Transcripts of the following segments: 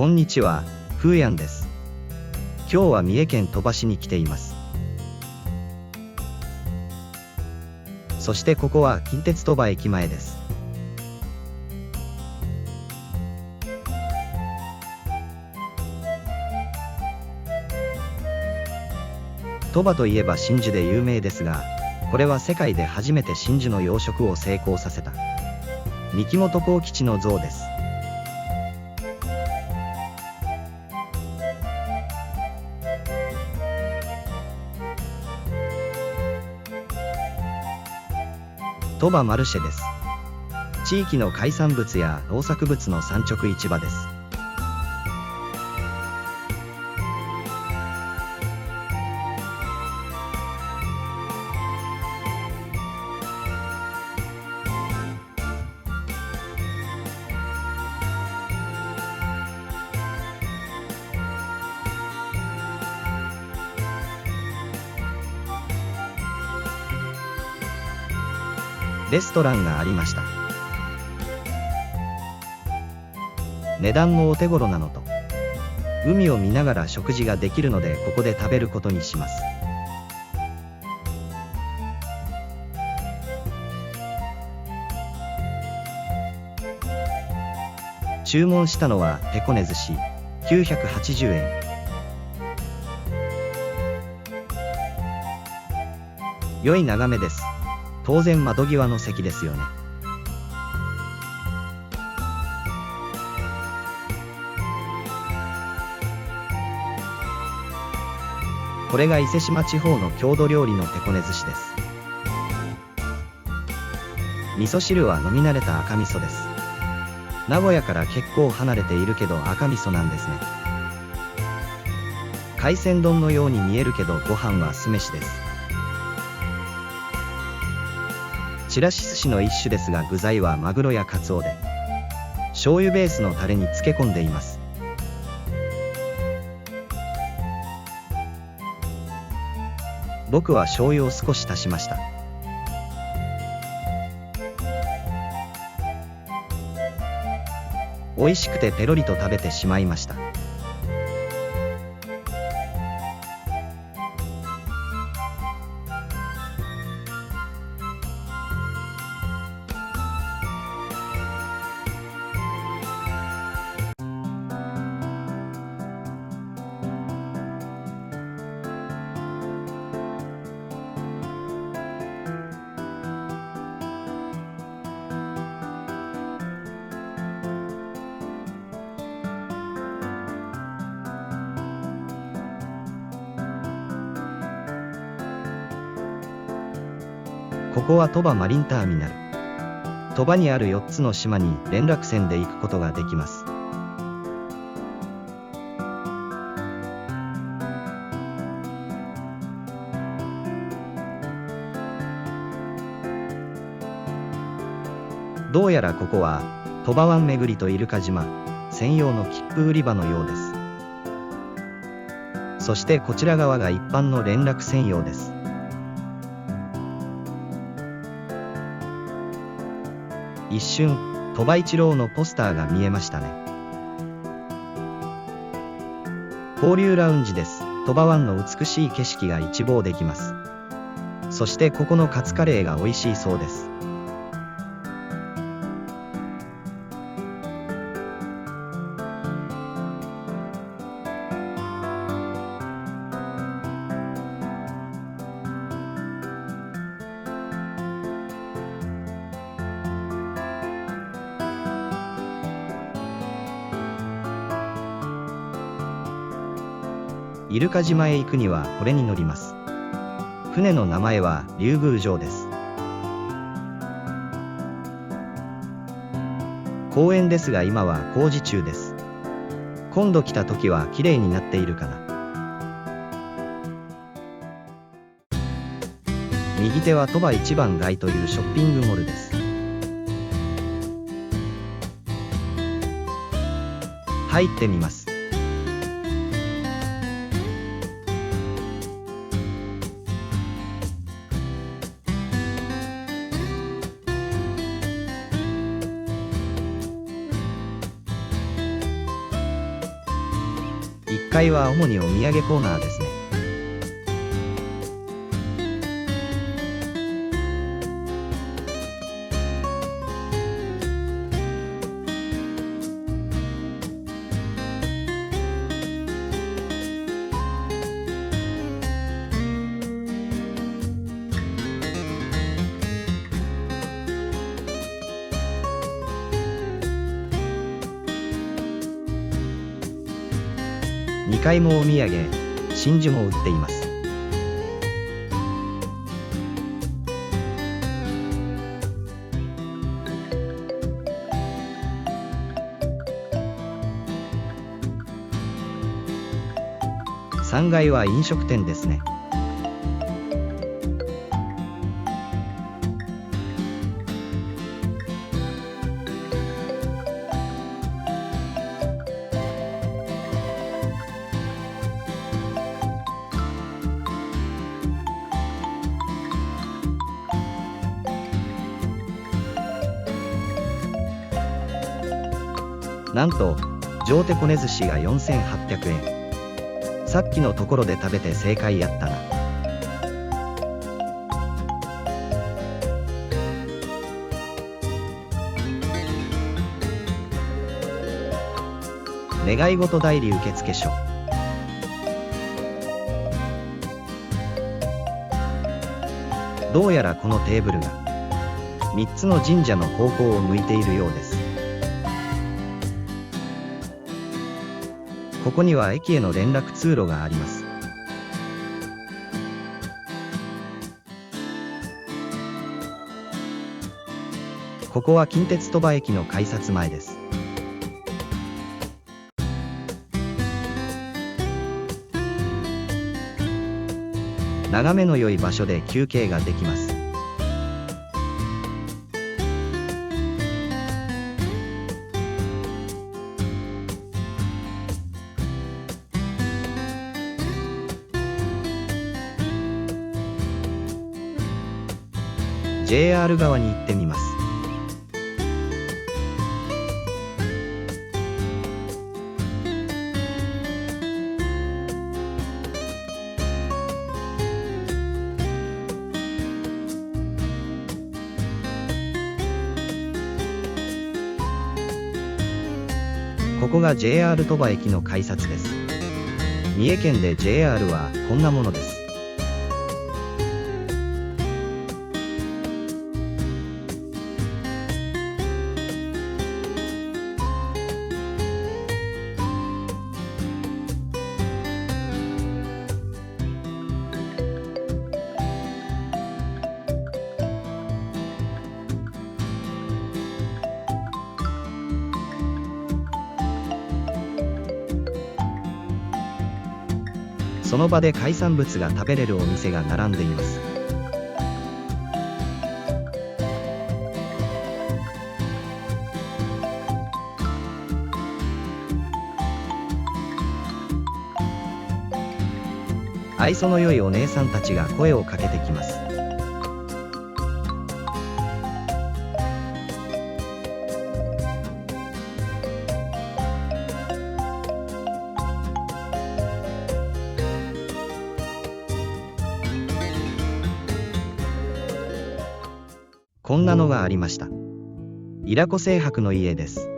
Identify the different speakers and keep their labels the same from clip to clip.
Speaker 1: こんにちは、ふうやんです。今日は三重県鳥羽市に来ています。そしてここは近鉄鳥羽駅前です。鳥羽といえば真珠で有名ですが、これは世界で初めて真珠の養殖を成功させた三木本幸吉の像です。鳥羽マルシェです。地域の海産物や農作物の産直市場です。レストランがありました。値段もお手頃なのと、海を見ながら食事ができるのでここで食べることにします。注文したのは手こね寿司980円。良い眺めです。当然窓際の席ですよね。これが伊勢志摩地方の郷土料理の手こね寿司です。味噌汁は飲み慣れた赤味噌です。名古屋から結構離れているけど赤味噌なんですね。海鮮丼のように見えるけどご飯は酢飯です。ちらし寿司の一種ですが具材はマグロやカツオで醤油ベースのタレに漬け込んでいます。僕は醤油を少し足しました。美味しくてペロリと食べてしまいました。ここは鳥羽マリンターミナル。鳥羽にある4つの島に連絡船で行くことができます。どうやらここは鳥羽湾巡りとイルカ島専用の切符売り場のようです。そしてこちら側が一般の連絡船用です。一瞬、鳥羽一郎のポスターが見えましたね。交流ラウンジです。鳥羽湾の美しい景色が一望できます。そしてここのカツカレーが美味しいそうです。イルカ島へ行くにはこれに乗ります。船の名前は竜宮城です。公園ですが今は工事中です。今度来た時は綺麗になっているかな。右手は鳥羽一番街というショッピングモールです。入ってみます。階は主にお土産コーナーですね。2階もお土産、真珠も売っています。3階は飲食店ですね。なんと上手こね寿司が4800円。さっきのところで食べて正解やったな。願い事代理受付所。どうやらこのテーブルが3つの神社の方向を向いているようです。ここには駅への連絡通路があります。ここは近鉄鳥羽駅の改札前です。眺めの良い場所で休憩ができます。JR 側に行ってみます。ここが JR 鳥羽駅の改札です。三重県で JR はこんなものです。その場で海産物が食べれるお店が並んでいます。愛想の良いお姉さんたちが声をかけてきます。こんなのがありました。イラコ清白の家です。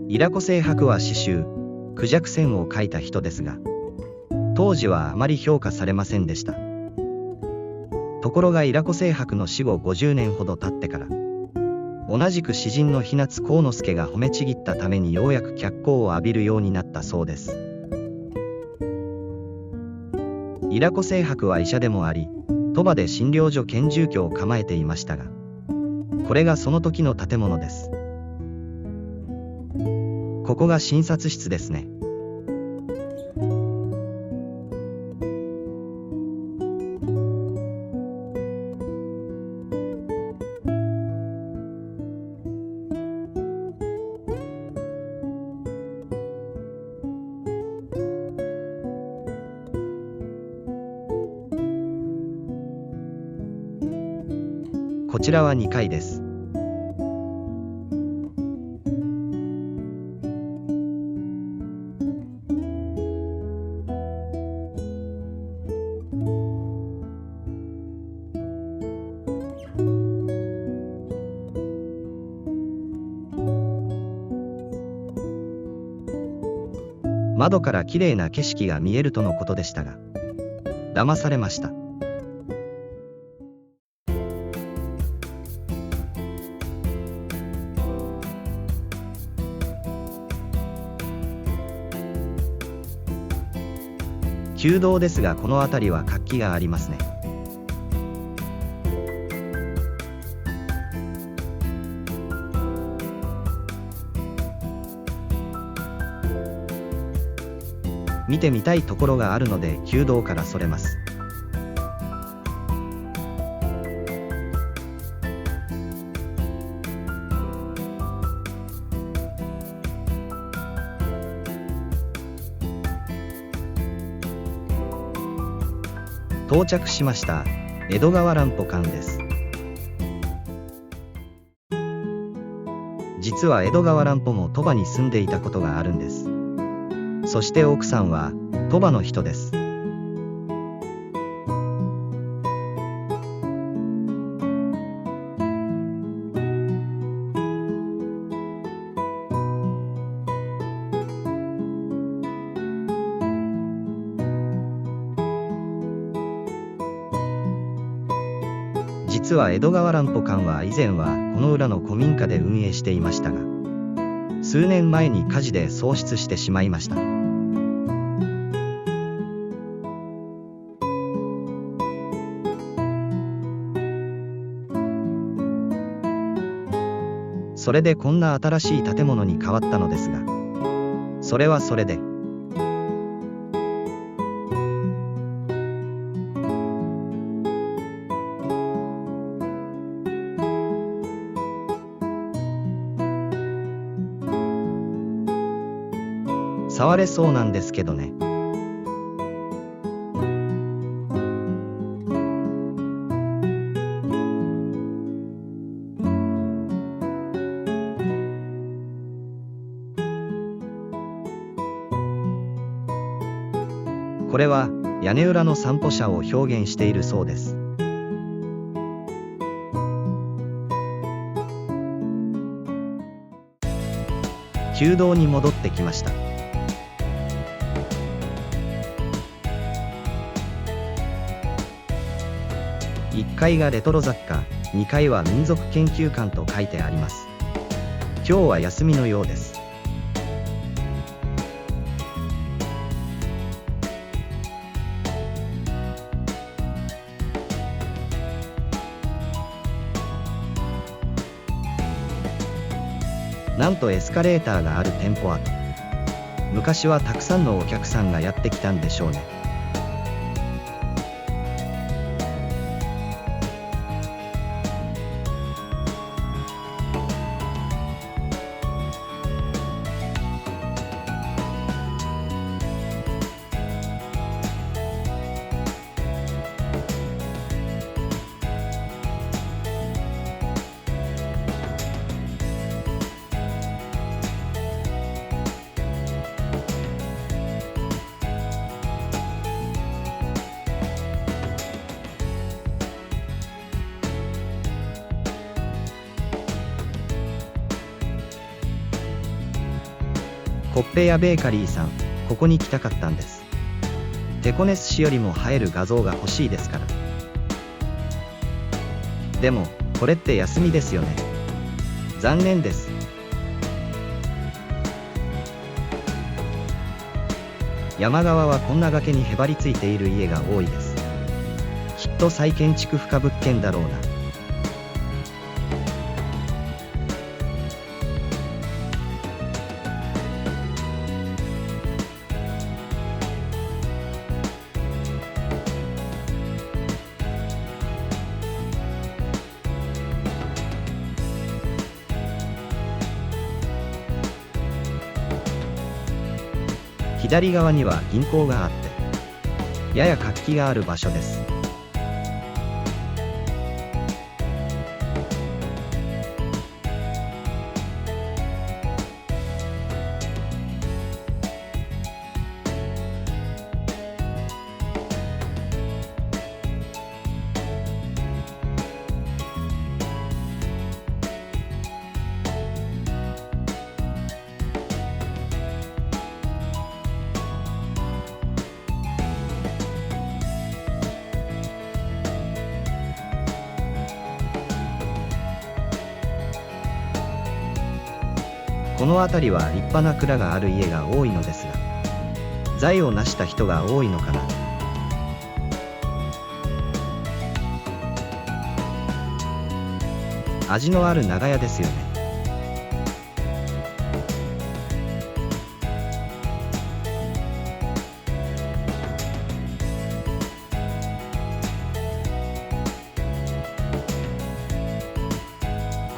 Speaker 1: イラコ清白は詩集「孔雀線」を書いた人ですが、当時はあまり評価されませんでした。ところがイラコ清白の死後50年ほど経ってから、同じく詩人の日夏幸之助が褒めちぎったためにようやく脚光を浴びるようになったそうです。イラコ清白は医者でもあり、鳥羽で診療所兼住居を構えていましたが、これがその時の建物です。ここが診察室ですね。こちらは2階です。窓からきれいな景色が見えるとのことでしたが、騙されました。旧道ですが、この辺りは活気がありますね。見てみたいところがあるので旧道からそれます。到着しました。江戸川乱歩館です。実は江戸川乱歩も鳥羽に住んでいたことがあるんです。そして奥さんは鳥羽の人です。実は江戸川乱歩館は以前はこの裏の古民家で運営していましたが、数年前に火事で喪失してしまいました。それでこんな新しい建物に変わったのですが、それはそれで触れそうなんですけどね。これは屋根裏の散歩者を表現しているそうです。旧道に戻ってきました。1階がレトロ雑貨、2階は民族研究館と書いてあります。今日は休みのようです。なんとエスカレーターがある店舗跡。昔はたくさんのお客さんがやってきたんでしょうね。コッペやベーカリーさん、ここに来たかったんです。テコネス氏よりも映える画像が欲しいですから。でも、これって休みですよね。残念です。山側はこんな崖にへばりついている家が多いです。きっと再建築不可物件だろうな。左側には銀行があって、やや活気がある場所です。この辺りは立派な蔵がある家が多いのですが、財を成した人が多いのかな。味のある長屋ですよね。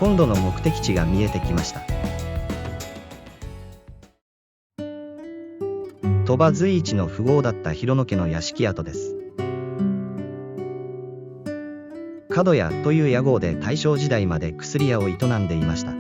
Speaker 1: 今度の目的地が見えてきました。鳥羽随一の富豪だった広野家の屋敷跡です。角屋という屋号で大正時代まで薬屋を営んでいました。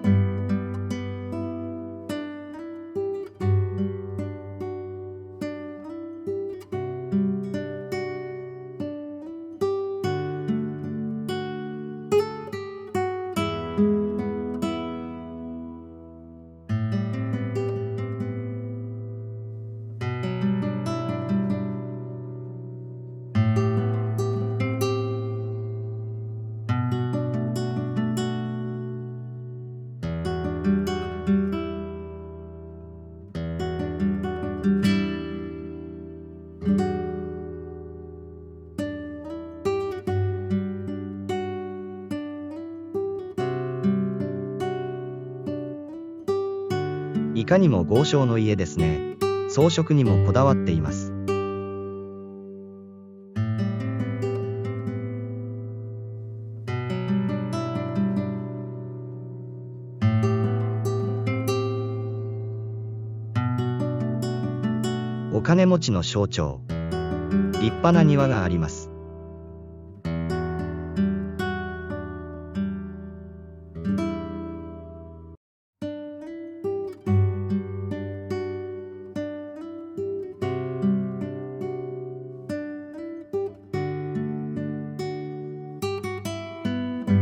Speaker 1: いかにも豪商の家ですね。装飾にもこだわっています。お金持ちの象徴。立派な庭があります。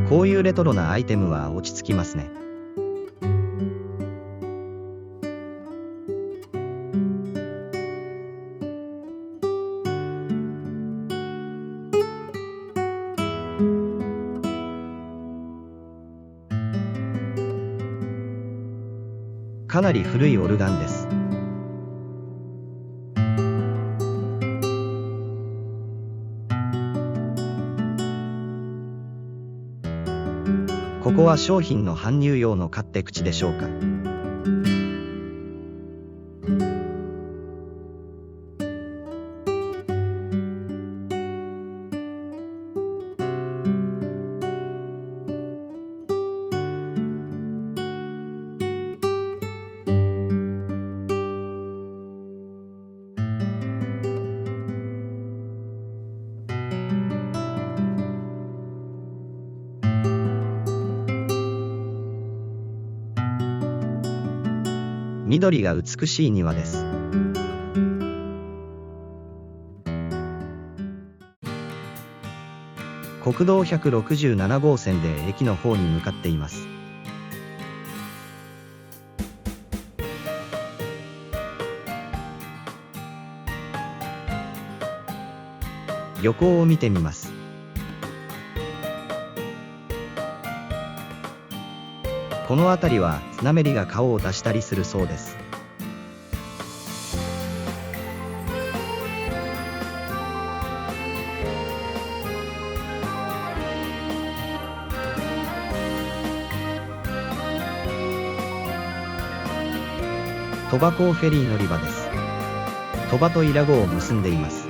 Speaker 1: こういうレトロなアイテムは落ち着きますね。かなり古いオルガンです。ここは商品の搬入用の勝手口でしょうか。緑が美しい庭です。国道167号線で駅の方に向かっています。漁港を見てみます。この辺りはスナメリが顔を出したりするそうです。鳥羽港フェリー乗り場です。鳥羽と伊良湖を結んでいます。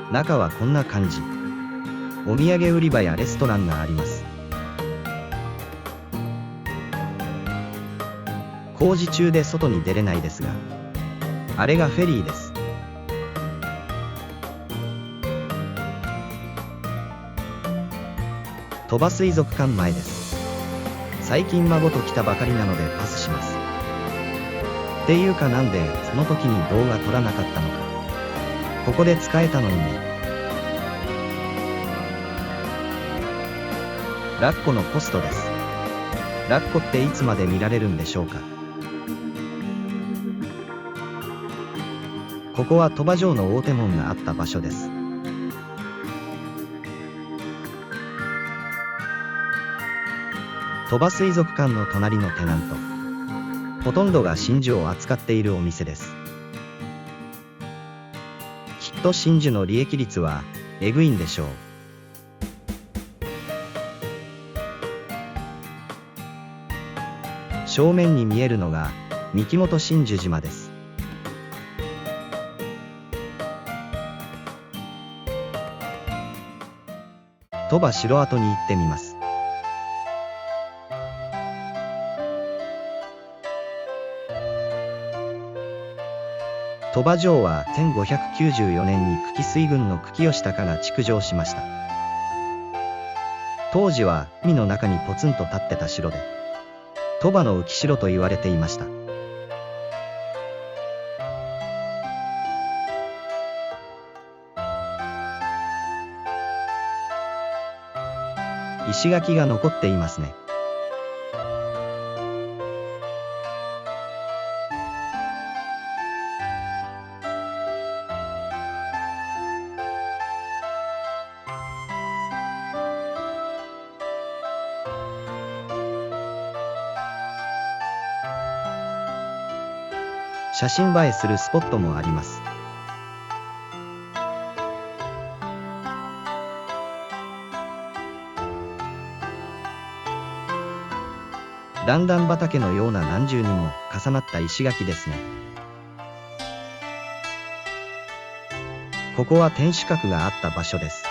Speaker 1: 中はこんな感じ。お土産売り場やレストランがあります。工事中で外に出れないですが、あれがフェリーです。鳥羽水族館前です。最近孫と来たばかりなのでパスします。っていうかなんでその時に動画撮らなかったのか。ここで使えたのにね。ラッコのポストです。ラッコっていつまで見られるんでしょうか。ここは鳥羽城の大手門があった場所です。鳥羽水族館の隣のテナント、ほとんどが真珠を扱っているお店です。きっと真珠の利益率はえぐいんでしょう。正面に見えるのが三木本真珠島です。鳥羽城跡に行ってみます。鳥羽城は1594年に久喜水軍の久喜義高が築城しました。当時は海の中にポツンと立ってた城で、鳥羽の浮城と言われていました。石垣が残っていますね。写真映えするスポットもあります。段々畑のような何重にも重なった石垣ですね。ここは天守閣があった場所です。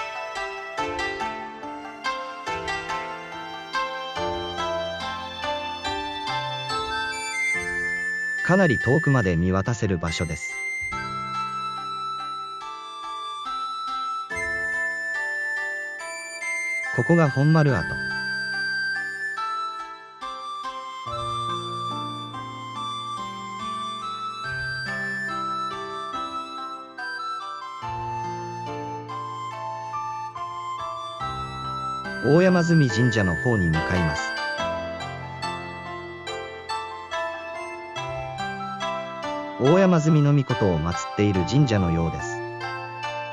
Speaker 1: かなり遠くまで見渡せる場所です。ここが本丸跡。大山積神社の方に向かいます。大山積の命を祀っている神社のようです。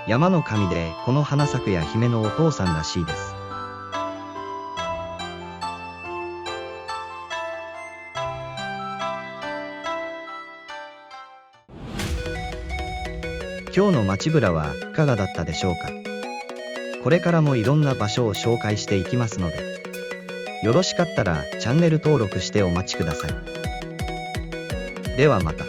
Speaker 1: 山の神でこの花咲や姫のお父さんらしいです。今日の街ブラはいかがだったでしょうか。これからもいろんな場所を紹介していきますので、よろしかったらチャンネル登録してお待ちください。ではまた。